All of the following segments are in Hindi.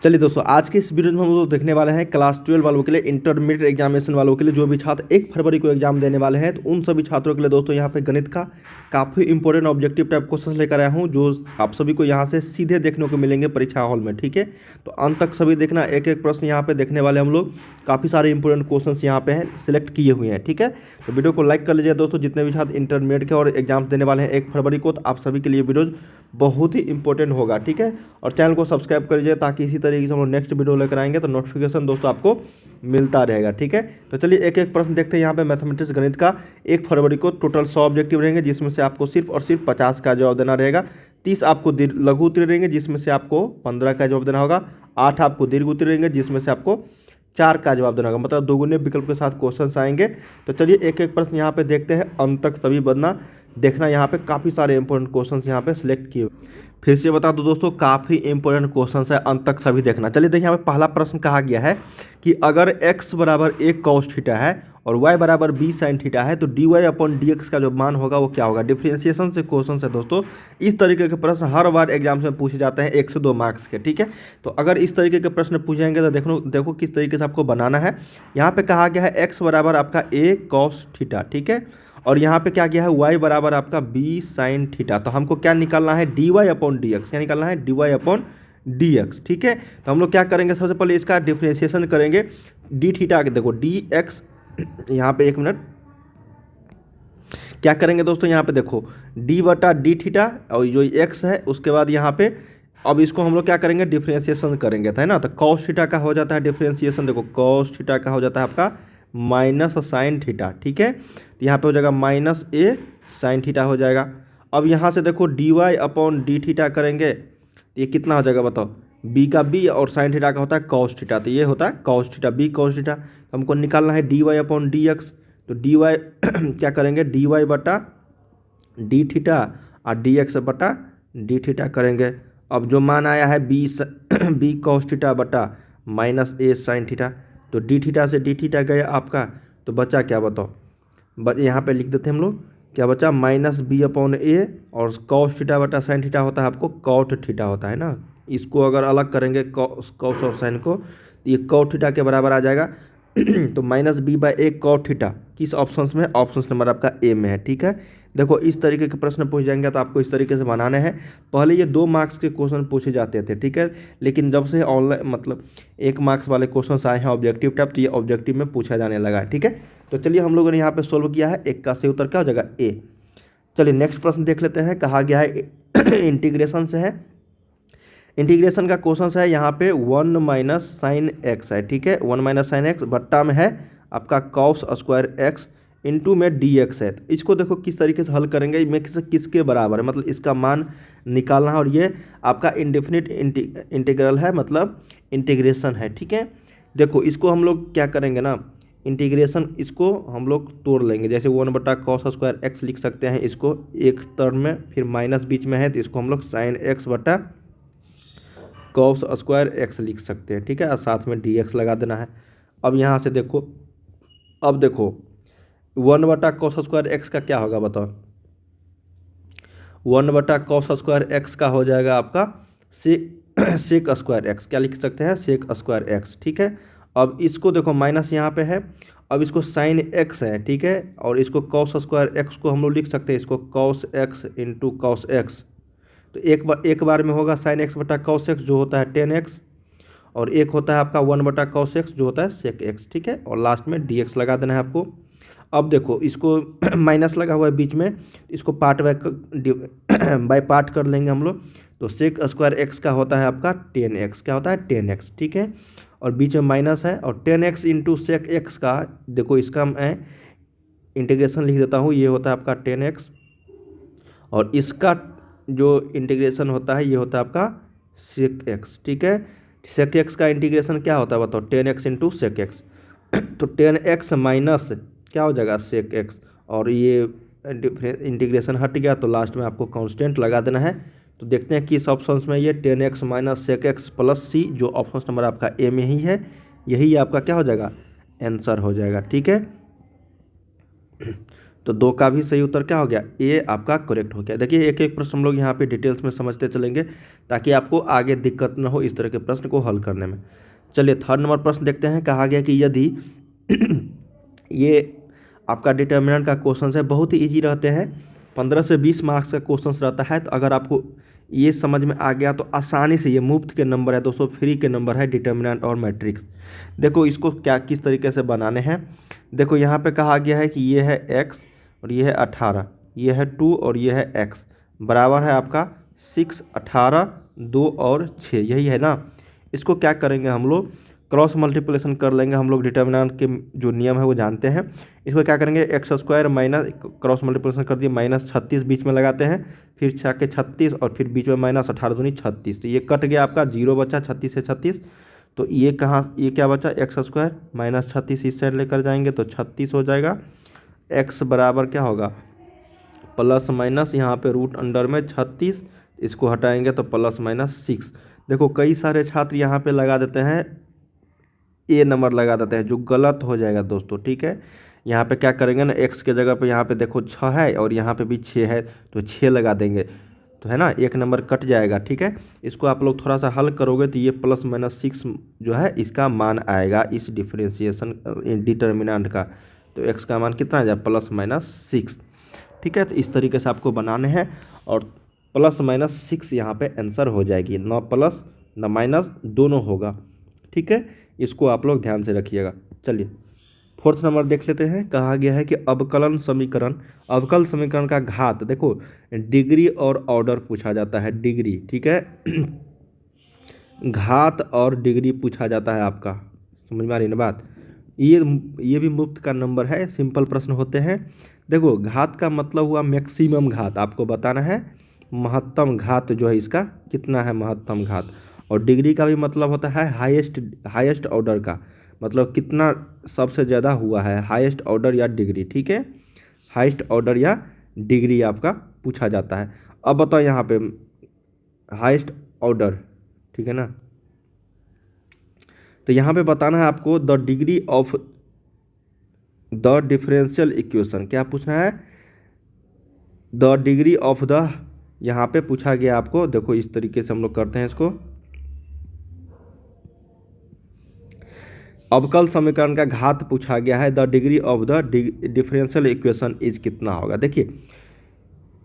चलिए दोस्तों, आज के इस वीडियो में हम लोग देखने वाले हैं क्लास 12 वालों के लिए, इंटरमीडिएट एग्जामिनेशन वालों के लिए जो भी छात्र 1 फरवरी को एग्जाम देने वाले हैं, तो उन सभी छात्रों के लिए दोस्तों यहाँ पे गणित का काफ़ी इंपॉर्टेंट ऑब्जेक्टिव टाइप क्वेश्चन लेकर आया हूँ, जो आप सभी को यहाँ से सीधे देखने को मिलेंगे परीक्षा हॉल में। ठीक है, तो अंत तक सभी देखना, एक एक प्रश्न यहाँ पे देखने वाले हम लोग। काफ़ी सारे इंपॉर्टेंट क्वेश्चन यहाँ पे हैं, सिलेक्ट किए हुए हैं। ठीक है, तो वीडियो को लाइक कर लीजिए दोस्तों। जितने भी छात्र इंटरमीडिएट के और एग्जाम देने वाले हैं 1 फरवरी को, तो आप सभी के लिए वीडियोज़ बहुत ही इंपॉर्टेंट होगा। ठीक है, और चैनल को सब्सक्राइब कर लीजिए ताकि इसी तरीके से हम लोग नेक्स्ट वीडियो लेकर आएंगे तो नोटिफिकेशन दोस्तों आपको मिलता रहेगा। ठीक है, तो चलिए एक एक प्रश्न देखते हैं। यहाँ पे मैथमेटिक्स गणित का 1 फरवरी को टोटल 100 ऑब्जेक्टिव रहेंगे, जिसमें से आपको सिर्फ और सिर्फ 50 का जवाब देना रहेगा। 30 आपको लघु उत्तरीय रहेंगे, जिसमें से आपको 15 का जवाब देना होगा। 8 आपको दीर्घ उत्तरीय रहेंगे, जिसमें से आपको 4 का जवाब देना होगा। मतलब दोगुने विकल्प के साथ क्वेश्चन आएंगे। तो चलिए एक एक प्रश्न यहाँ पे देखते हैं, अंत तक सभी बनना देखना। यहाँ पे काफ़ी सारे इंपॉर्टेंट क्वेश्चन यहाँ पे सिलेक्ट किए। फिर से बता दो दोस्तों, काफ़ी इंपॉर्टेंट क्वेश्चन है, अंत तक सभी देखना। चलिए देखिए, यहाँ पे पहला प्रश्न कहा गया है कि अगर x बराबर a cos थीटा है और y बराबर b sin थीटा है, तो dy अपॉन dx का जो मान होगा वो क्या होगा। डिफरेंशिएशन से क्वेश्चन है दोस्तों। इस तरीके के प्रश्न हर बार एग्जाम में पूछे जाते हैं 1 से 2 मार्क्स के। ठीक है, तो अगर इस तरीके के प्रश्न पूछेंगे तो देखो किस तरीके से आपको बनाना है। यहाँ पे कहा गया है x बराबर आपका a cos थीटा। ठीक है, और यहाँ पे क्या किया है, y बराबर आपका b साइन थीटा। तो हमको क्या निकालना है, dy अपॉन dx। क्या निकालना है, dy अपॉन dx। ठीक है, तो हम लोग क्या करेंगे, सबसे पहले इसका डिफरेंशिएशन करेंगे। d थीटा, देखो dx, यहाँ पे एक मिनट, क्या करेंगे दोस्तों, यहाँ पे देखो d बटा डी थीटा और जो x है, उसके बाद यहाँ पे अब इसको हम लोग क्या करेंगे, डिफरेंशिएशन करेंगे, है ना। तो cos थीटा का हो जाता है डिफरेंशिएशन, देखो cos थीटा का हो जाता है आपका माइनस साइन थीटा। ठीक है, तो यहाँ पे हो जाएगा माइनस a साइन थीटा हो जाएगा। अब यहाँ से देखो dy अपॉन डी थीटा करेंगे, तो ये कितना हो जाएगा बताओ, b का b और साइन थीटा का होता है cos थीटा, तो ये होता है cos theta, b cos theta. हमको निकालना है dy अपॉन dx, तो dy क्या करेंगे, dy बटा डी थीटा और dx बटा डी थीटा करेंगे। अब जो मान आया है b cos थीटा बटा माइनस a साइन थीटा, तो डी थीटा से डी थीटा गया आपका, तो बचा क्या बताओ, यहाँ पे लिख देते हैं हम लोग, क्या बचा, माइनस b अपॉन a, और cos थीटा बटा साइन थीटा होता है आपको cot थीटा होता है ना। इसको अगर अलग करेंगे cos और साइन को, तो ये cot थीटा के बराबर आ जाएगा। तो minus b by A cot theta किस ऑप्शन में, ऑप्शन नंबर आपका ए में है। ठीक है, देखो इस तरीके के प्रश्न पूछ जाएंगे तो आपको इस तरीके से बनाने हैं। पहले ये 2 मार्क्स के क्वेश्चन पूछे जाते थे। ठीक है, लेकिन जब से ऑनलाइन मतलब 1 मार्क्स वाले क्वेश्चन आए हैं ऑब्जेक्टिव टाइप, तो ये ऑब्जेक्टिव में पूछा जाने लगा है। ठीक है, तो चलिए हम लोगों ने यहाँ पे सोल्व किया है, 1 का सही उत्तर क्या हो जाएगा, ए। चलिए नेक्स्ट प्रश्न देख लेते हैं। कहा गया है इंटीग्रेशन से है, इंटीग्रेशन का क्वेश्चन है यहाँ पे 1 माइनस साइन एक्स है। ठीक है, 1 माइनस साइन एक्स बट्टा में है आपका कॉस स्क्वायर एक्स इंटू में डी एक्स है। तो इसको देखो किस तरीके से हल करेंगे, में किसके बराबर है, मतलब इसका मान निकालना है। और ये आपका इंडेफिनिट इंटीग्रल है, मतलब इंटीग्रेशन है। ठीक है, देखो इसको हम लोग क्या करेंगे ना, इंटीग्रेशन इसको हम लोग तोड़ लेंगे। जैसे 1 बटा कॉस स्क्वायर एक्स लिख सकते हैं इसको एक टर्म में, फिर माइनस बीच में है तो इसको हम लोग साइन एक्स बटा कॉस स्क्वायर एक्स लिख सकते हैं। ठीक है, और साथ में डी एक्स लगा देना है। अब यहाँ से देखो, अब देखो 1 बटा कॉस स्क्वायर एक्स का क्या होगा बताओ, 1 बटा कॉस स्क्वायर एक्स का हो जाएगा आपका सेक स्क्वायर एक्स। क्या लिख सकते हैं, सेक स्क्वायर एक्स। ठीक है, अब इसको देखो माइनस यहाँ पे है, अब इसको साइन एक्स है। ठीक है, और इसको कॉस स्क्वायर एक्स को हम लोग लिख सकते हैं, इसको cos x into cos x. तो एक बार में होगा साइन एक्स बटा कॉस एक्स जो होता है 10x, और एक होता है आपका 1 बटा कॉस एक्स जो होता है सेक एक्स। ठीक है, और लास्ट में डी एक्स लगा देना है आपको। अब देखो इसको माइनस लगा हुआ है बीच में, इसको पार्ट बाय पार्ट कर लेंगे हम लोग। तो सेक स्क्वायर एक्स का होता है आपका 10x, क्या होता है 10x। ठीक है, और बीच में माइनस है, और 10x इंटू सेक एक्स का, देखो इसका मैं इंटीग्रेशन लिख देता हूँ, ये होता है आपका 10x, और इसका जो इंटीग्रेशन होता है ये होता है आपका सेक एक्स। ठीक है, सेक एक्स का इंटीग्रेशन क्या होता है बताओ, 10x इंटू सेक एक्स। तो 10x माइनस क्या हो जाएगा, सेक एक्स, और ये इंटीग्रेशन हट गया, तो लास्ट में आपको कांस्टेंट लगा देना है। तो देखते हैं किस ऑप्शन में, ये 10x minus sec X plus C, जो ऑप्शन नंबर आपका ए में ही है, यही आपका क्या हो जाएगा, आंसर हो जाएगा। ठीक है, तो 2 का भी सही उत्तर क्या हो गया, ए आपका करेक्ट हो गया। देखिए एक एक प्रश्न हम लोग यहाँ पे डिटेल्स में समझते चलेंगे ताकि आपको आगे दिक्कत न हो इस तरह के प्रश्न को हल करने में। चलिए थर्ड नंबर प्रश्न देखते हैं। कहा गया कि यदि ये आपका डिटर्मिनेंट का क्वेश्चन है, बहुत ही ईजी रहते हैं, 15 से 20 मार्क्स का क्वेश्चन रहता है। तो अगर आपको ये समझ में आ गया तो आसानी से, ये मुफ्त के नंबर है दोस्तों, फ्री के नंबर है, डिटर्मिनेंट और मैट्रिक्स। देखो इसको क्या किस तरीके से बनाने हैं। देखो यहाँ पे कहा गया है कि ये है x और ये है 18, ये है 2 और ये है x, बराबर है आपका 6, 18, 2 और 6, यही है ना। इसको क्या करेंगे हम लोग, क्रॉस मल्टीप्लिकेशन कर लेंगे। हम लोग डिटर्मिनेंट के जो नियम है वो जानते हैं। इसको क्या करेंगे, x square minus, cross multiplication कर दिए, -36 बीच में लगाते हैं, फिर 6 के 36 और फिर बीच में -18 दूनी 36। तो ये कट गया आपका, 0 बचा 36 से 36। तो ये कहाँ, ये क्या बचा, एक्स स्क्वायर -36 इस साइड लेकर जाएंगे तो 36 हो जाएगा। एक्स बराबर क्या होगा, प्लस माइनस, यहाँ पे रूट अंडर में 36, इसको हटाएंगे तो +-6। देखो कई सारे छात्र यहाँ पे लगा देते हैं, ए नंबर लगा देते हैं, जो गलत हो जाएगा दोस्तों, ठीक है। यहाँ पे क्या करेंगे ना, एक्स के जगह पे यहाँ पे देखो 6 है और यहाँ पे भी 6 है, तो 6 लगा देंगे, तो है ना, एक नंबर कट जाएगा, ठीक है। इसको आप लोग थोड़ा सा हल करोगे तो ये +-6 जो है इसका मान आएगा इस डिफरेंशिएशन डिटर्मिनेंट का। तो एक्स का मान कितना आ जाए, +-6, ठीक है। तो इस तरीके से आपको बनाने हैं और +-6 यहाँ पे आंसर हो जाएगी, ना प्लस ना माइनस, दोनों होगा, ठीक है। इसको आप लोग ध्यान से रखिएगा। चलिए फोर्थ नंबर देख लेते हैं। कहा गया है कि अवकलन समीकरण का घात, देखो डिग्री और ऑर्डर पूछा जाता है, डिग्री, ठीक है। घात और डिग्री पूछा जाता है आपका, समझ में आ रही ना बात। ये भी मुफ्त का नंबर है, सिंपल प्रश्न होते हैं। देखो घात का मतलब हुआ मैक्सिमम घात, आपको बताना है महत्तम घात जो है इसका कितना है, महत्तम घात। और डिग्री का भी मतलब होता है हाईएस्ट ऑर्डर का, मतलब कितना सबसे ज़्यादा हुआ है, हाईएस्ट ऑर्डर या डिग्री, ठीक है। हाईएस्ट ऑर्डर या डिग्री आपका पूछा जाता है। अब बताओ यहाँ पे हाईएस्ट ऑर्डर, ठीक है ना। तो यहाँ पे बताना है आपको the degree of the differential equation, क्या पूछना है, द डिग्री ऑफ द, यहाँ पे पूछा गया आपको। देखो इस तरीके से हम लोग करते हैं इसको, अवकल समीकरण का घात पूछा गया है, the degree of the differential equation is कितना होगा। देखिए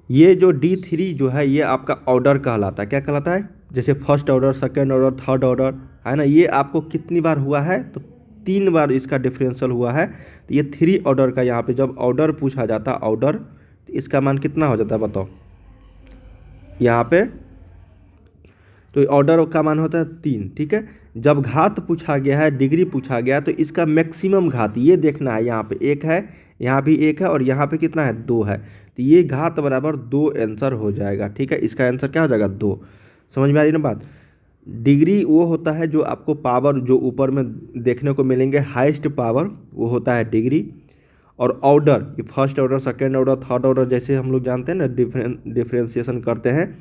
ये जो D3 जो है ये आपका ऑर्डर कहलाता है, क्या कहलाता है, जैसे first order, second order, third order, है ना। ये आपको कितनी बार हुआ है, तो 3 बार इसका डिफरेंशियल हुआ है। तो ये 3 ऑर्डर का, यहाँ पे जब ऑर्डर पूछा जाता है, ऑर्डर, तो इसका मान कितना हो जाता है बताओ यहाँ पे, तो ऑर्डर का मान होता है 3, ठीक है। जब घात पूछा गया है, डिग्री पूछा गया, तो इसका मैक्सिमम घात ये देखना है, यहाँ पे 1 है, यहाँ भी 1 है और यहाँ पे कितना है, 2 है। तो ये घात बराबर 2 आंसर हो जाएगा, ठीक है। इसका आंसर क्या हो जाएगा, 2। समझ में आ रही ना बात। डिग्री वो होता है जो आपको पावर जो ऊपर में देखने को मिलेंगे, हाईएस्ट पावर, वो होता है डिग्री। और ऑर्डर, ये first order, second order, third order, जैसे हम लोग जानते हैं ना डिफरेंशिएशन करते हैं,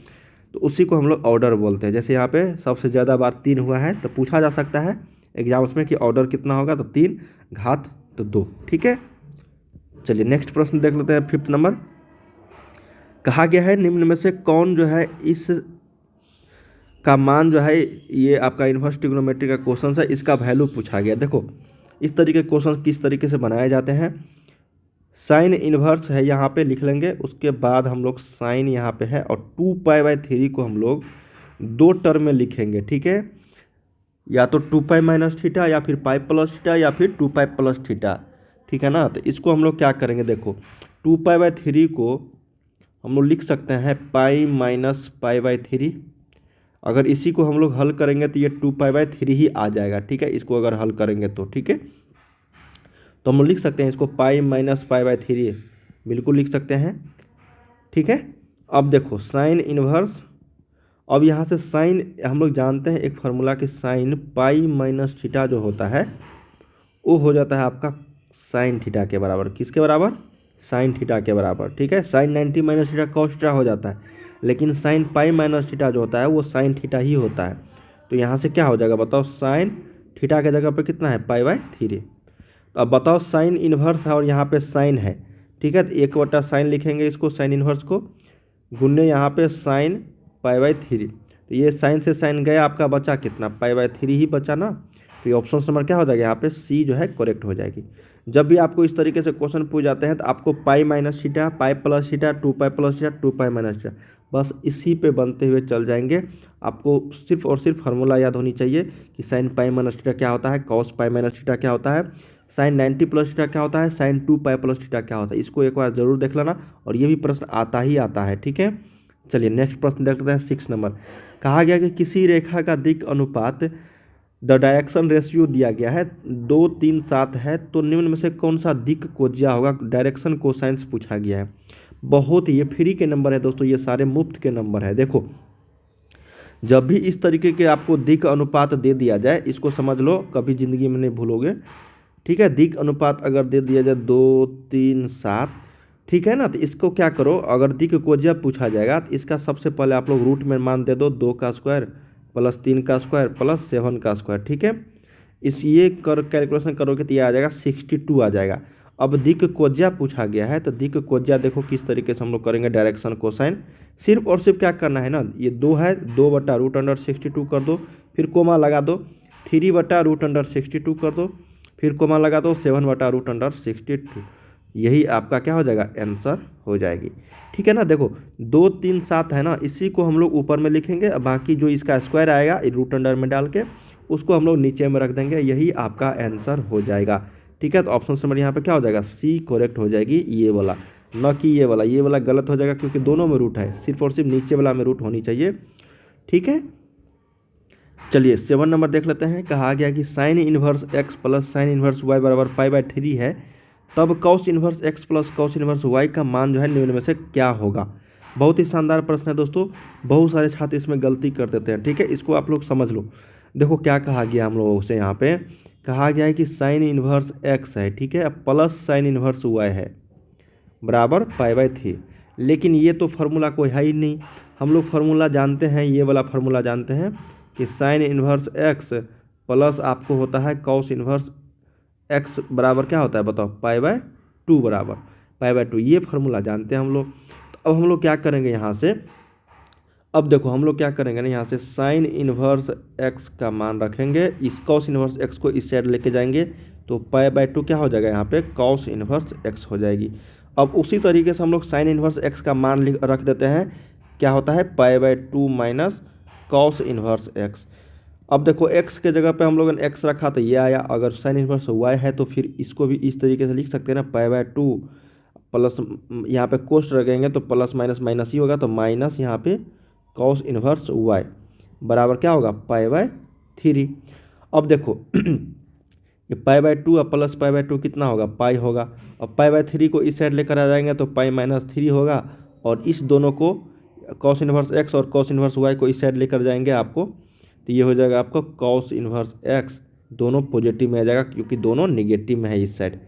तो उसी को हम लोग ऑर्डर बोलते हैं। जैसे यहाँ पे सबसे ज़्यादा बार 3 हुआ है, तो पूछा जा सकता है एग्जाम्स में कि ऑर्डर कितना होगा, तो 3 घात तो 2, ठीक है। चलिए नेक्स्ट प्रश्न देख लेते हैं, 5th नंबर। कहा गया है निम्न में से कौन जो है इस का मान जो है, ये आपका इन्वर्स ट्रिग्नोमेट्री का क्वेश्चन है, इसका वैल्यू पूछा गया। देखो इस तरीके के क्वेश्चन किस तरीके से बनाए जाते हैं। साइन इन्वर्स है, यहाँ पे लिख लेंगे, उसके बाद हम लोग साइन यहाँ पे है, और 2π/3 को हम लोग 2 टर्म में लिखेंगे, ठीक है। या तो 2π - थीटा, या फिर π + थीटा, या फिर 2π + थीटा, ठीक है ना। तो इसको हम लोग क्या करेंगे, देखो 2π/3 को हम लोग लिख सकते हैं π - π/3। अगर इसी को हम लोग हल करेंगे तो ये 2π/3 ही आ जाएगा, ठीक है। इसको अगर हल करेंगे तो, ठीक है, तो हम लोग लिख सकते हैं इसको π - π/3, बिल्कुल लिख सकते हैं, ठीक है। अब देखो साइन इन्वर्स, अब यहाँ से साइन हम लोग जानते हैं एक फार्मूला कि साइन π - थीटा जो होता है वो हो जाता है आपका साइन थीटा के बराबर। किसके बराबर, साइन थीटा के बराबर, ठीक है। साइन 90 - थीटा cos थीटा हो जाता है, लेकिन साइन π - थीटा जो होता है वो साइन थीटा ही होता है। तो यहाँ से क्या हो जाएगा बताओ, साइन थीटा के जगह पे कितना है, π/3। तो अब बताओ साइन इन्वर्स है और यहाँ पे साइन है, ठीक है। तो 1 साइन लिखेंगे इसको, साइन इन्वर्स को, गुन्ने यहाँ पे साइन π/3। तो ये साइन से साइन गया, आपका बचा कितना, π/3 ही बचा ना। तो ये ऑप्शन नंबर क्या हो जाएगा यहाँ पे, सी जो है करेक्ट हो जाएगी। जब भी आपको इस तरीके से क्वेश्चन पूछ जाते हैं तो आपको pi minus theta, pi plus theta, 2 pi plus theta, 2 pi minus theta, बस इसी पे बनते हुए चल जाएंगे। आपको सिर्फ और सिर्फ फार्मूला याद होनी चाहिए कि साइन पाई माइनस थीटा क्या होता है, कॉस पाई माइनस थीटा क्या होता है, साइन 90 प्लस थीटा क्या होता है, साइन 2 पाई प्लस थीटा क्या होता है। इसको एक बार जरूर देख लेना, और ये भी प्रश्न आता ही आता है, ठीक है। चलिए नेक्स्ट प्रश्न देख लेते हैं 6 नंबर। कहा गया कि किसी रेखा का दिक् अनुपात द डायरेक्शन रेशियो दिया गया है 2, 3, 7 है, तो निम्न में से कौन सा दिक् कोज्या होगा। डायरेक्शन कोसाइंस पूछा गया है। बहुत ही ये फ्री के नंबर है दोस्तों, ये सारे मुफ्त के नंबर है। देखो जब भी इस तरीके के आपको दिक् अनुपात दे दिया जाए, इसको समझ लो, कभी ज़िंदगी में नहीं भूलोगे, ठीक है। दिक् अनुपात अगर दे दिया जाए 2, 3, 7, ठीक है ना, तो इसको क्या करो, अगर दिक् कोज्या पूछा जाएगा तो इसका सबसे पहले आप लोग रूट में मान दे दो, 2 का स्क्वायर प्लस 3 का स्क्वायर प्लस 7 का स्क्वायर, ठीक है। इस ये कर कैलकुलेशन करोगे तो ये आ जाएगा 62 आ जाएगा। अब दिक् कोज्या पूछा गया है, तो दिक् कोज्या देखो किस तरीके से हम लोग करेंगे, डायरेक्शन कोसाइन। सिर्फ और सिर्फ क्या करना है ना, ये 2 है, 2/√62 कर दो, फिर कोमा लगा दो, 3/√62 कर दो, फिर कोमा लगा दो, 7/√62। यही आपका क्या हो जाएगा, आंसर हो जाएगी, ठीक है ना। देखो 2, 3, 7 है ना, इसी को हम लोग ऊपर में लिखेंगे, बाकी जो इसका स्क्वायर आएगा रूट अंडर में डाल के उसको हम लोग नीचे में रख देंगे, यही आपका आंसर हो जाएगा, ठीक है। तो ऑप्शन नंबर यहाँ पे क्या हो जाएगा, सी करेक्ट हो जाएगी, ये वाला, न कि ये वाला गलत हो जाएगा, क्योंकि दोनों में रूट है, सिर्फ और सिर्फ नीचे वाला में रूट होनी चाहिए, ठीक है। चलिए 7 नंबर देख लेते हैं। कहा गया कि sine inverse x plus sine inverse y बराबर π/3 है, तब cos inverse x plus cos inverse y का मान जो है निम्न में से क्या होगा। बहुत ही शानदार प्रश्न है दोस्तों, बहुत सारे छात्र इसमें गलती कर देते हैं, ठीक है। इसको आप लोग समझ लो। देखो क्या कहा गया हम लोगों से, यहाँ पे कहा गया है कि साइन इन्वर्स एक्स है, ठीक है, प्लस साइन इन्वर्स वाई है बराबर π/3। लेकिन ये तो फार्मूला कोई है ही नहीं। हम लोग फार्मूला जानते हैं, ये वाला फार्मूला जानते हैं कि साइन इन्वर्स एक्स प्लस आपको होता है कॉस इन्वर्स एक्स बराबर क्या होता है बताओ, π/2 बराबर π/2। ये फार्मूला जानते हैं हम लोग। तो अब हम लोग क्या करेंगे यहाँ से, अब देखो हम लोग क्या करेंगे ना, यहाँ से साइन इन्वर्स एक्स का मान रखेंगे, इस कॉस इन्वर्स एक्स को इस साइड लेके जाएंगे, तो π/2 क्या हो जाएगा, यहाँ पे कॉस इन्वर्स एक्स हो जाएगी। अब उसी तरीके से हम लोग साइन इन्वर्स एक्स का मान रख देते हैं, क्या होता है π/2 माइनस कॉस इन्वर्स एक्स। अब देखो x के जगह पे हम लोगों ने x रखा तो ये आया, अगर साइन इन्वर्स y है तो फिर इसको भी इस तरीके से लिख सकते हैं ना, π/2 प्लस, यहाँ पे कोष्ट रखेंगे तो प्लस माइनस माइनस ही होगा, तो माइनस यहाँ पे कॉस इन्वर्स y बराबर क्या होगा, π/3। अब देखो ये π/2 और प्लस π/2 कितना होगा, पाई होगा। अब π/3 को इस साइड लेकर आ जाएंगे तो π-3 होगा, और इस दोनों को कॉस इन्वर्स x और कॉस इन्वर्स y को इस साइड लेकर जाएंगे आपको, तो ये हो जाएगा आपका कॉस इन्वर्स x, दोनों पॉजिटिव में आ जाएगा क्योंकि दोनों नेगेटिव में है इस साइड।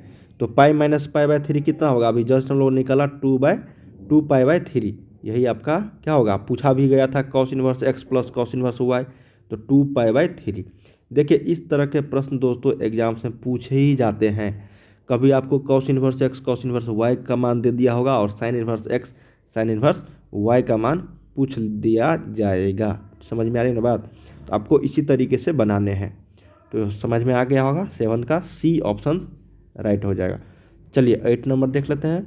तो π-π/3 कितना होगा, अभी जस्ट हम लोग निकाला 2/2 π/3, यही आपका क्या होगा, पूछा भी गया था cos inverse x plus cos inverse y, तो 2 π/3। देखिए इस तरह के प्रश्न दोस्तों एग्जाम से पूछे ही जाते हैं। कभी आपको cos inverse x cos inverse y का मान दे दिया होगा, और sign inverse x sign inverse y का मान पूछ दिया जाएगा। समझ में आ रही है ना बात। तो आपको इसी तरीके से बनाने हैं, तो समझ में आ गया होगा। 7 का सी ऑप्शन राइट हो जाएगा। चलिए 8 नंबर देख लेते हैं।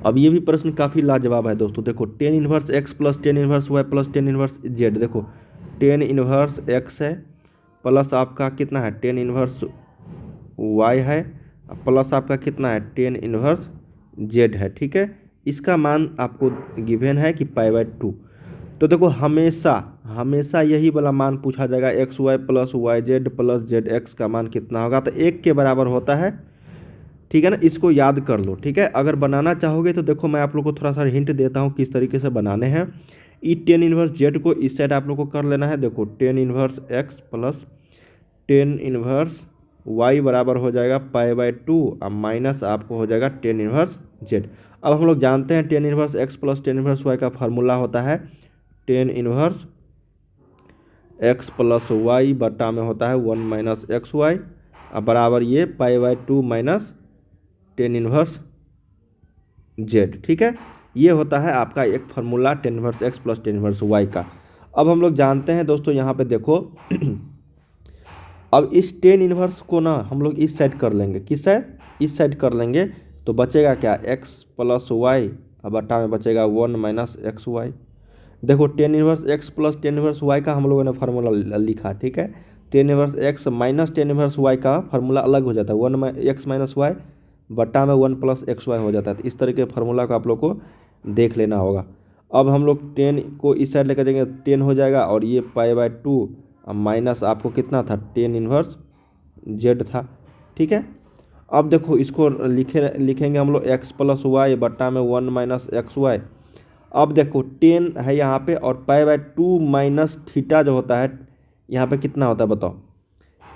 अब ये भी प्रश्न काफ़ी लाजवाब है दोस्तों। देखो tan inverse x plus tan inverse y plus tan inverse z. देखो टेन इन्वर्स एक्स है प्लस आपका कितना है, टेन इन्वर्स वाई है, प्लस आपका कितना है, टेन इन्वर्स जेड है, ठीक है। इसका मान आपको गिवन है कि π/2। तो देखो हमेशा यही वाला मान पूछा जाएगा, x y plus y z plus z x का मान कितना होगा, तो 1 के बराबर होता है, ठीक है ना। इसको याद कर लो, ठीक है। अगर बनाना चाहोगे तो देखो मैं आप लोग को थोड़ा सा हिंट देता हूँ किस तरीके से बनाने हैं। ई टेन इन्वर्स जेड को इस साइड आप लोग को कर लेना है। देखो tan inverse x plus tan inverse y बराबर हो जाएगा π/2 और माइनस आपको हो जाएगा टेन इन्वर्स जेड। अब हम लोग जानते हैं tan inverse x plus tan inverse y का फार्मूला होता है tan inverse x plus y बटा में होता है 1 माइनस एक्स वाई, अब बराबर ये π/2 माइनस टेन इन्वर्स जेड। ठीक है, ये होता है आपका एक formula tan inverse x plus tan inverse y का। अब हम लोग जानते हैं दोस्तों यहाँ पे देखो अब इस टेन इनवर्स को ना हम लोग इस साइड कर लेंगे, किस साइड, इस साइड कर लेंगे, तो बचेगा क्या, एक्स प्लस वाई, अब बटा में बचेगा वन माइनस एक्स वाई। देखो tan inverse x plus tan inverse y का हम लोगों ने फार्मूला लिखा, ठीक है। Tan inverse x minus tan inverse y का फार्मूला अलग हो जाता है, वन एक्स माइनस वाई बटा में वन प्लस एक्स वाई हो जाता है। तो इस तरीके फार्मूला को आप लोग को देख लेना होगा। अब हम लोग टेन को इस साइड लेकर जाएंगे, टेन हो जाएगा, और ये पाई बाय टू माइनस आपको कितना था, टेन इनवर्स जेड था। ठीक है, अब देखो इसको लिखेंगे हम लोग एक्स प्लस वाई बटा में वन माइनस एक्स वाई। अब देखो टेन है यहाँ पे, और pi by two minus theta जो होता है यहाँ पे कितना होता है बताओ,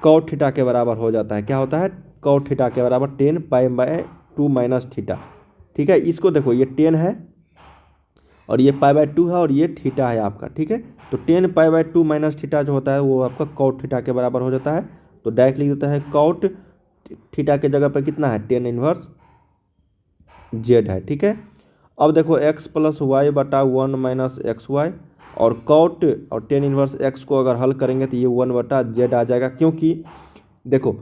कॉट थीटा के बराबर हो जाता है। क्या होता है, कॉट थीटा के बराबर ten pi by two minus theta. ठीक है, इसको देखो ये टेन है और ये पाई बाय टू है और ये थीटा है आपका। ठीक है, तो ten pi by two minus theta जो होता है वो आपका कॉट थीटा के बराबर हो जाता है। तो डायरेक्ट लिख देता है कॉट थीटा के जगह पे कितना है, टेन इनवर्स जेड है। ठीक है, अब देखो एक्स प्लस वाई बटा वन माइनस एक्स वाई, और कॉट और टेन इनवर्स एक्स को अगर हल करेंगे तो ये वन बटा जेड आ जाएगा, क्योंकि देखो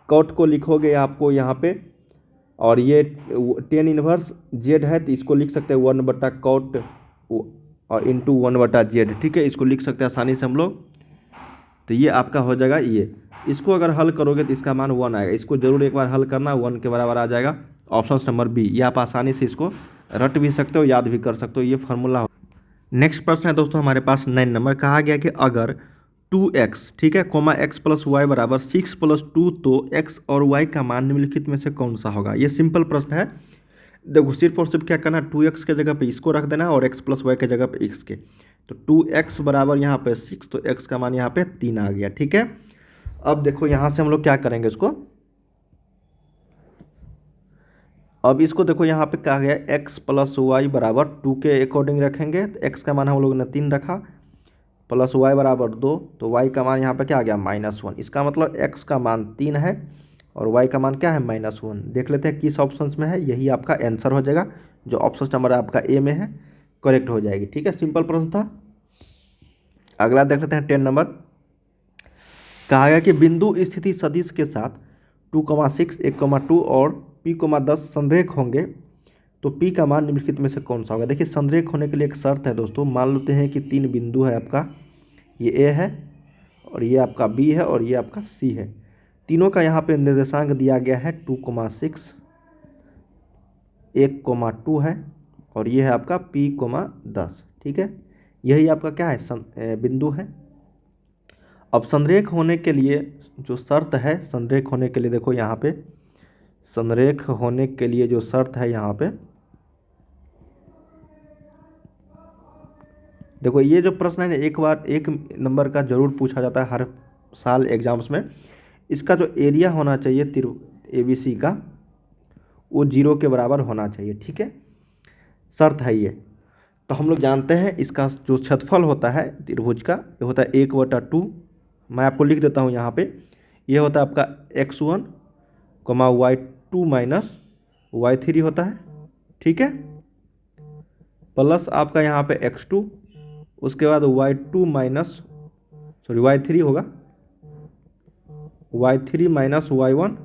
कॉट को लिखोगे आपको यहाँ पे, और ये टेन इनवर्स जेड है तो इसको लिख सकते हैं वन बटा कॉट और इंटू वन बटा जेड। ठीक है, इसको लिख सकते हैं आसानी से हम लोग। तो ये आपका हो जाएगा ये, इसको अगर हल करोगे तो इसका मान वन आएगा, इसको जरूर एक बार हल करना, वन के बराबर आ जाएगा। ऑप्शन नंबर बी, ये आप आसानी से इसको रट भी सकते हो, याद भी कर सकते हो, ये फार्मूला। नेक्स्ट प्रश्न है दोस्तों हमारे पास 9 नंबर, कहा गया कि अगर 2x, ठीक है, कोमा x प्लस वाई बराबर 6 प्लस 2, तो x और y का मान निम्नलिखित में से कौन सा होगा। ये सिंपल प्रश्न है। देखो सिर्फ और सिर्फ क्या करना, 2x के जगह पे इसको रख देना और x प्लस वाई के जगह पे x के, तो 2x बराबर यहाँ पे 6, तो x का मान यहाँ पे 3 आ गया। ठीक है, अब देखो यहाँ से हम लोग क्या करेंगे इसको, अब इसको देखो यहाँ पे कहा गया x प्लस वाई बराबर 2 के अकॉर्डिंग रखेंगे, तो x का मान हम लोगों ने 3 रखा, प्लस वाई बराबर 2, तो y का मान यहाँ पे क्या आ गया, -1। इसका मतलब x का मान 3 है और y का मान क्या है, -1। देख लेते हैं किस ऑप्शन में है, यही आपका आंसर हो जाएगा, जो ऑप्शन नंबर आपका ए में है, करेक्ट हो जाएगी। ठीक है, सिंपल प्रश्न था। अगला देख लेते हैं 10 नंबर, कहा गया कि बिंदु स्थिति सदिश के साथ 2,6, 1,2 और p,10 संरेख होंगे, तो p का मान निम्नलिखित में से कौन सा होगा। देखिए संरेख होने के लिए एक शर्त है दोस्तों, मान लेते हैं कि 3 बिंदु है आपका, ये a है और ये आपका b है और ये आपका c है। तीनों का यहाँ पे निर्देशांक दिया गया है 2,6, 1,2 है और ये है आपका p,10। ठीक है, यही आपका क्या है, बिंदु है। अब संरेख होने के लिए जो शर्त है, संरेख होने के लिए देखो यहाँ पे, संरेख होने के लिए जो शर्त है यहाँ पे, देखो ये जो प्रश्न है एक बार 1 नंबर का जरूर पूछा जाता है हर साल एग्जाम्स में। इसका जो एरिया होना चाहिए ABC का, वो 0 के बराबर होना चाहिए। ठीक है, शर्त है ये। तो हम लोग जानते हैं इसका जो क्षेत्रफल होता है त्रिभुज का, ये होता है 1/2। मैं आपको लिख देता हूँ यहाँ पे, ये होता है आपका x1, y2 माइनस y3 होता है। ठीक है, प्लस आपका यहाँ पे x2, उसके बाद y2 माइनस y3 होगा, y3 माइनस y1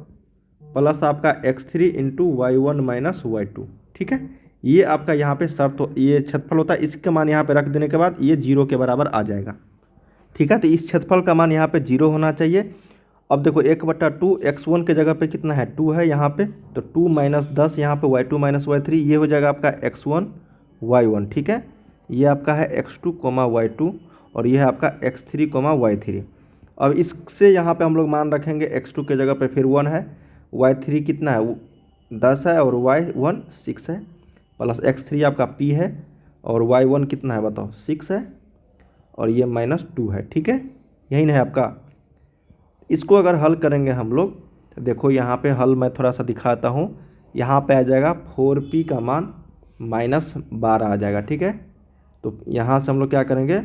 प्लस आपका x3 into y1 minus y2। ठीक है, ये आपका यहाँ पे शर्त ये क्षेत्रफल होता है, इसका मान यहाँ पे रख देने के बाद ये 0 के बराबर आ जाएगा। ठीक है, तो इस क्षेत्रफल का मान यहाँ पे 0 होना चाहिए। अब देखो 1/2, x1 के जगह पे कितना है, 2 है यहाँ पे, तो 2 माइनस 10 यहाँ पे y2 माइनस y3, ये हो जाएगा आपका x1 y1। ठीक है, ये आपका है x2 y2 और ये है आपका x3 y3। अब इससे यहाँ पे हम लोग मान रखेंगे, x2 के जगह पे फिर 1 है, y3 कितना है 10 है और y1 6 है, प्लस x3 आपका p है और y1 कितना है बताओ 6 है और ये -2 है। ठीक है, यही है आपका। इसको अगर हल करेंगे हम लोग, तो देखो यहाँ पे हल मैं थोड़ा सा दिखाता हूँ। यहाँ पे आ जाएगा 4p का मान -12 आ जाएगा। ठीक है, तो यहाँ से हम लोग क्या करेंगे,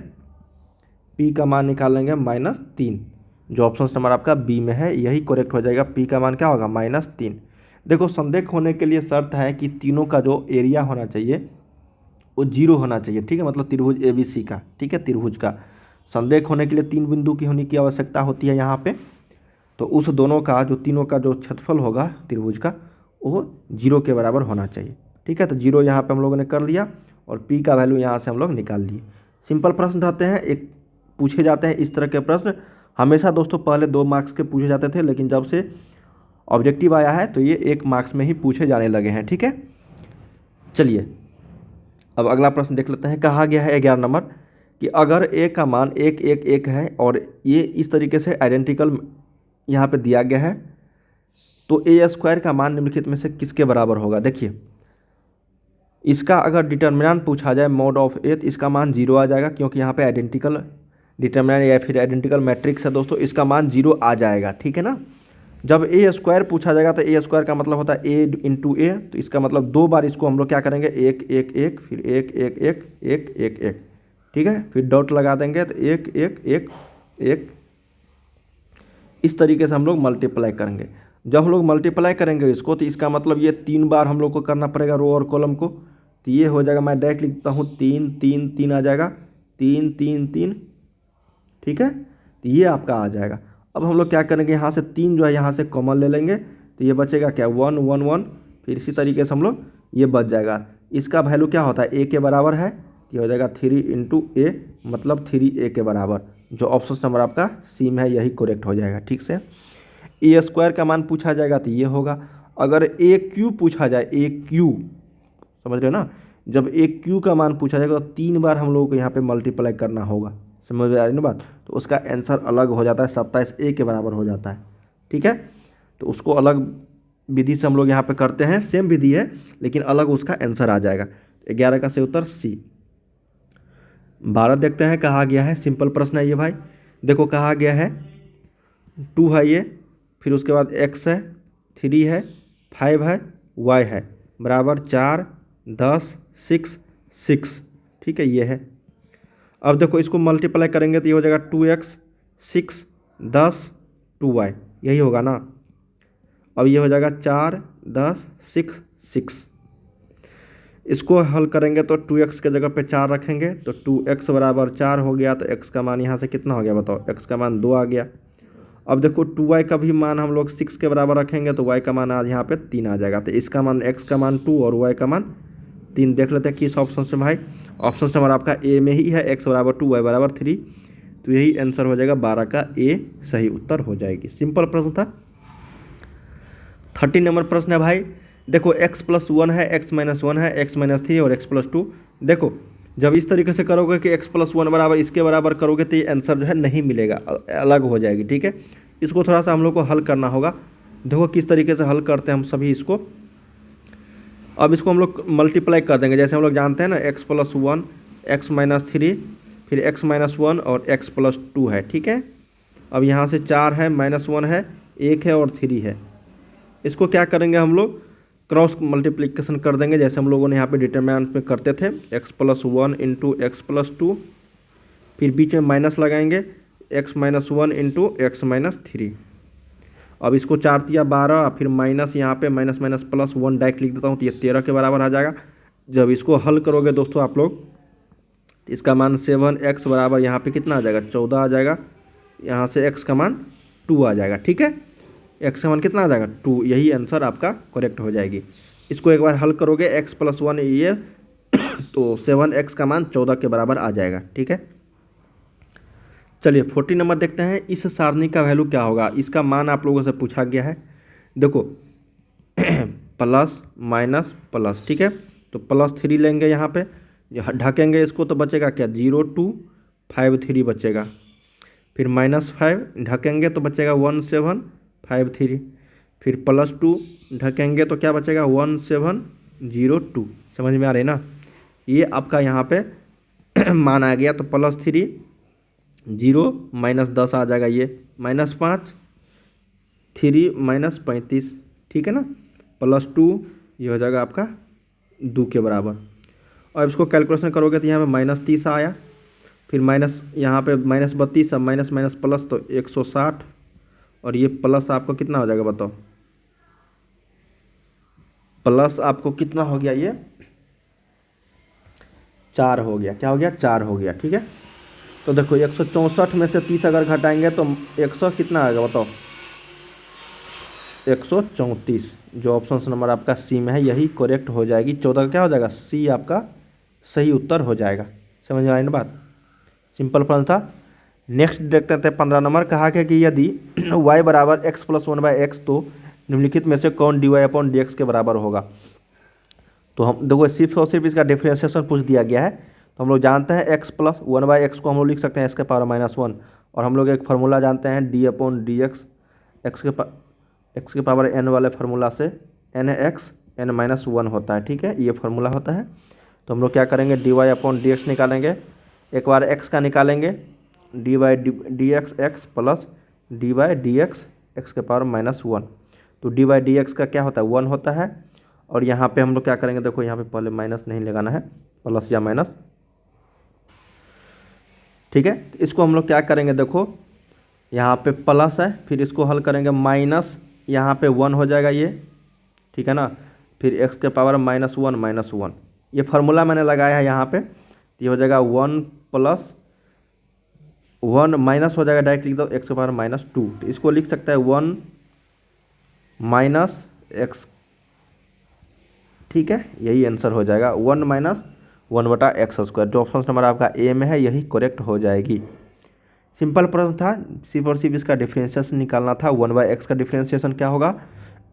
p का मान निकालेंगे -3, जो ऑप्शन नंबर आपका बी में है, यही करेक्ट हो जाएगा। p का मान क्या होगा, -3। देखो संरेख होने के लिए शर्त है कि तीनों का जो एरिया होना चाहिए वो 0 होना चाहिए, ठीक है, मतलब त्रिभुज ABC का, ठीक है, त्रिभुज का संरेख होने के लिए 3 बिंदु की होने की आवश्यकता होती है यहाँ पे। तो उस दोनों का जो तीनों का जो क्षेत्रफल होगा त्रिभुज का वो 0 के बराबर होना चाहिए, ठीक है। तो 0 यहाँ पे हम लोगों ने कर लिया और P का वैल्यू यहाँ से हम लोग निकाल लिए। सिंपल प्रश्न रहते हैं, एक पूछे जाते हैं इस तरह के प्रश्न हमेशा दोस्तों पहले 2 मार्क्स के पूछे जाते थे, लेकिन जब से ऑब्जेक्टिव आया है तो ये 1 मार्क्स में ही पूछे जाने लगे हैं, ठीक है। चलिए अब अगला प्रश्न देख लेते हैं। कहा गया है 11 नंबर कि अगर a का मान 1 1 1 है और ये इस तरीके से आइडेंटिकल यहाँ पे दिया गया है तो a² का मान निम्नलिखित में से किसके बराबर होगा। देखिए इसका अगर डिटर्मिनेंट पूछा जाए mod ऑफ a तो इसका मान 0 आ जाएगा, क्योंकि यहाँ पे आइडेंटिकल डिटर्मिनेंट या फिर आइडेंटिकल मैट्रिक्स है दोस्तों, इसका मान 0 आ जाएगा, ठीक है ना। जब a² पूछा जाएगा तो a² का मतलब होता है a इंटू ए, तो इसका मतलब 2 बार इसको हम लोग क्या करेंगे 1 1 1 फिर 1 1 1 1 1 1, ठीक है, फिर डॉट लगा देंगे तो 1 1 1 1, इस तरीके से हम लोग मल्टीप्लाई करेंगे। जब हम लोग मल्टीप्लाई करेंगे इसको तो इसका मतलब ये 3 बार हम लोग को करना पड़ेगा रो और कॉलम को, तो ये हो जाएगा, मैं डायरेक्ट लिखता हूँ 3 3 3 आ जाएगा 3 3 3, ठीक है, तो ये आपका आ जाएगा। अब हम लोग क्या करेंगे यहाँ से 3 जो है यहाँ से कॉमन ले लेंगे तो ये बचेगा क्या 1 1 1, फिर इसी तरीके से हम लोग ये बच जाएगा। इसका वैल्यू क्या होता है a के बराबर है, तो ये हो जाएगा 3 इंटू ए, मतलब 3a के बराबर। जो ऑप्शन नंबर आपका सी में है यही करेक्ट हो जाएगा, ठीक से। a² का मान पूछा जाएगा तो ये होगा। अगर AQ पूछा जाए, AQ समझ रहे हो ना, जब AQ का मान पूछा जाएगा तो 3 बार हम लोगों को यहाँ पे मल्टीप्लाई करना होगा, समझ में आ रही ना बात, तो उसका आंसर अलग हो जाता है, 27a के बराबर हो जाता है, ठीक है। तो उसको अलग विधि से हम लोग यहाँ पे करते हैं, सेम विधि है लेकिन अलग उसका आंसर आ जाएगा। 11 का सही उत्तर सी। 12 देखते हैं। कहा गया है, सिंपल प्रश्न है ये भाई, देखो कहा गया है 2 है ये, फिर उसके बाद x है, 3 है, 5 है, y है, बराबर 4 10 6 6, ठीक है, ये है। अब देखो इसको मल्टीप्लाई करेंगे तो ये हो जाएगा 2x 6 10 2y, यही होगा ना। अब ये हो जाएगा 4 10 6 6, इसको हल करेंगे तो 2x के जगह पे 4 रखेंगे तो 2x बराबर 4 हो गया, तो x का मान यहाँ से कितना हो गया बताओ, x का मान 2 आ गया। अब देखो 2y का भी मान हम लोग 6 के बराबर रखेंगे तो y का मान आज यहाँ पे 3 आ जाएगा, तो इसका मान x का मान 2 और y का मान 3। देख लेते हैं किस ऑप्शन से भाई, ऑप्शन नंबर आपका ए में ही है, x बराबर 2 y बराबर 3, तो यही आंसर हो जाएगा 12 का ए सही उत्तर हो जाएगी। सिंपल प्रश्न था। 13 नंबर प्रश्न है भाई, देखो x+1 है, x-1 है, x-3 और x+2। देखो जब इस तरीके से करोगे कि x+1 बराबर इसके बराबर करोगे तो ये आंसर जो है नहीं मिलेगा, अलग हो जाएगी, ठीक है। इसको थोड़ा सा हम लोग को हल करना होगा। देखो किस तरीके से हल करते हैं हम सभी इसको। अब इसको हम लोग मल्टीप्लाई कर देंगे, जैसे हम लोग जानते हैं ना x+1 x-3 फिर x-1 और x+2 है, ठीक है। अब यहाँ से 4 है, -1 है, 1 है और 3 है। इसको क्या करेंगे हम लोग क्रॉस मल्टीप्लिकेशन कर देंगे, जैसे हम लोगों ने यहाँ पे डिटरमिनेंट में करते थे, x+1 इंटू x+2, फिर बीच में माइनस लगाएंगे x-1 इंटू x-3। अब इसको 4 तिया 12, फिर माइनस यहाँ पे माइनस माइनस प्लस 1 डायरेक्ट लिख देता हूँ तो ये 13 के बराबर आ जाएगा। जब इसको हल करोगे दोस्तों आप लोग तो इसका मान 7x बराबर यहाँ पे कितना आ जाएगा 14 आ जाएगा, यहाँ से x का मान 2 आ जाएगा, ठीक है, x का मान कितना आ जाएगा 2, यही आंसर आपका करेक्ट हो जाएगी। इसको एक बार हल करोगे x+1 ये तो 7x का मान 14 के बराबर आ जाएगा, ठीक है। चलिए 14 नंबर देखते हैं, इस सारणी का वैल्यू क्या होगा, इसका मान आप लोगों से पूछा गया है। देखो प्लस माइनस प्लस, ठीक है, तो +3 लेंगे यहाँ पे, ढकेंगे इसको तो बचेगा क्या 0 2 5 3 बचेगा, फिर -5 ढकेंगे तो बचेगा 1 7 5 3, फिर +2 ढकेंगे तो क्या बचेगा 1 7 0 2। समझ में आ रही है ना, ये आपका यहाँ पे मान आ गया। तो +3 0 -10 आ जाएगा, ये -5 3 -35, ठीक है ना, +2 ये हो जाएगा आपका 2 के बराबर। और इसको कैलकुलेशन करोगे तो यहाँ पे -30 आया, फिर माइनस यहाँ पे -32, अब माइनस माइनस प्लस तो 160, और ये प्लस आपको कितना हो जाएगा बताओ प्लस आपको कितना हो गया, ये 4 हो गया, क्या हो गया, 4 हो गया। ठीक है, तो देखो 164 में से 30 अगर घटाएंगे तो 100 कितना आएगा बताओ, 134। जो ऑप्शन नंबर आपका सी में है यही करेक्ट हो जाएगी। 14 का क्या हो जाएगा, सी आपका सही उत्तर हो जाएगा। समझ में आई ना बात, सिंपल प्रश्न था। नेक्स्ट देखते थे 15 नंबर, कहा गया कि यदि y बराबर x प्लस 1/x तो निम्नलिखित में से कौन dy/dx के बराबर होगा। तो हम देखो सिर्फ और सिर्फ इसका डिफ्रेंशिएशन पूछ दिया गया है। तो हम लोग जानते हैं x प्लस 1/x को हम लोग लिख सकते हैं x के पावर -1, और हम लोग एक फार्मूला जानते हैं d/dx x के पावर n वाले फार्मूला से n(x) n-1 होता है। ठीक है, ये फार्मूला होता है। तो हम लोग क्या करेंगे, dy/dx निकालेंगे। एक बार x का निकालेंगे, dy/dx x plus dy/dx x के पावर -1। तो dy/dx का क्या होता है, 1 होता है। और यहाँ पे हम लोग क्या करेंगे, देखो यहाँ पे पहले माइनस नहीं लगाना है, प्लस या माइनस। ठीक है, तो इसको हम लोग क्या करेंगे, देखो यहाँ पे प्लस है, फिर इसको हल करेंगे माइनस, यहाँ पे 1 हो जाएगा ये। ठीक है ना, फिर x के पावर -1 ये फार्मूला मैंने लगाया है यहाँ पे। तो ये हो जाएगा 1 प्लस 1 माइनस हो जाएगा, डायरेक्ट लिख दो x के पावर -2। तो इसको लिख सकता है 1 माइनस एक्स। ठीक है, यही आंसर हो जाएगा 1 माइनस 1/x²। जो ऑप्शन नंबर आपका ए में है यही करेक्ट हो जाएगी। सिंपल प्रश्न था, सिर्फ और सिर्फ इसका डिफ्रेंशिएशन निकालना था। 1/x का डिफ्रेंशिएशन क्या होगा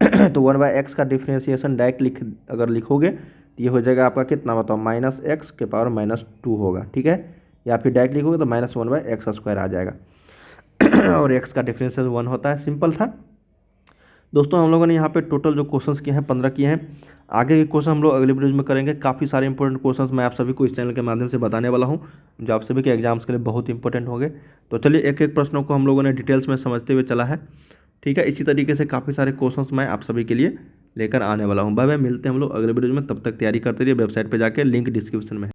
तो 1/x का डिफ्रेंशिएशन डायरेक्ट अगर लिखोगे तो ये हो जाएगा आपका कितना बताओ, -x के पावर -2 होगा। ठीक है, या फिर डायरेक्ट लिखोगे तो -1/x² आ जाएगा और x का डिफ्रेंशिएशन 1 होता है। सिंपल था दोस्तों। हम लोगों ने यहाँ पे टोटल जो क्वेश्चंस किए हैं 15 किए हैं। आगे के क्वेश्चन हम लोग अगले वीडियो में करेंगे। काफ़ी सारे इंपॉर्टेंट क्वेश्चंस मैं आप सभी को इस चैनल के माध्यम से बताने वाला हूँ, जो आप सभी के एग्जाम्स के लिए बहुत इंपॉर्टेंट होंगे। तो चलिए एक एक प्रश्नों को हम लोगों ने डिटेल्स में समझते हुए चला है। ठीक है, इसी तरीके से काफ़ी सारे क्वेश्चंस मैं आप सभी के लिए लेकर आने वाला हूँ। बाय बाय, मिलते हैं हम लोग अगले वीडियो में। तब तक तैयारी करते रहिए। वेबसाइट पर जाकर लिंक डिस्क्रिप्शन में है।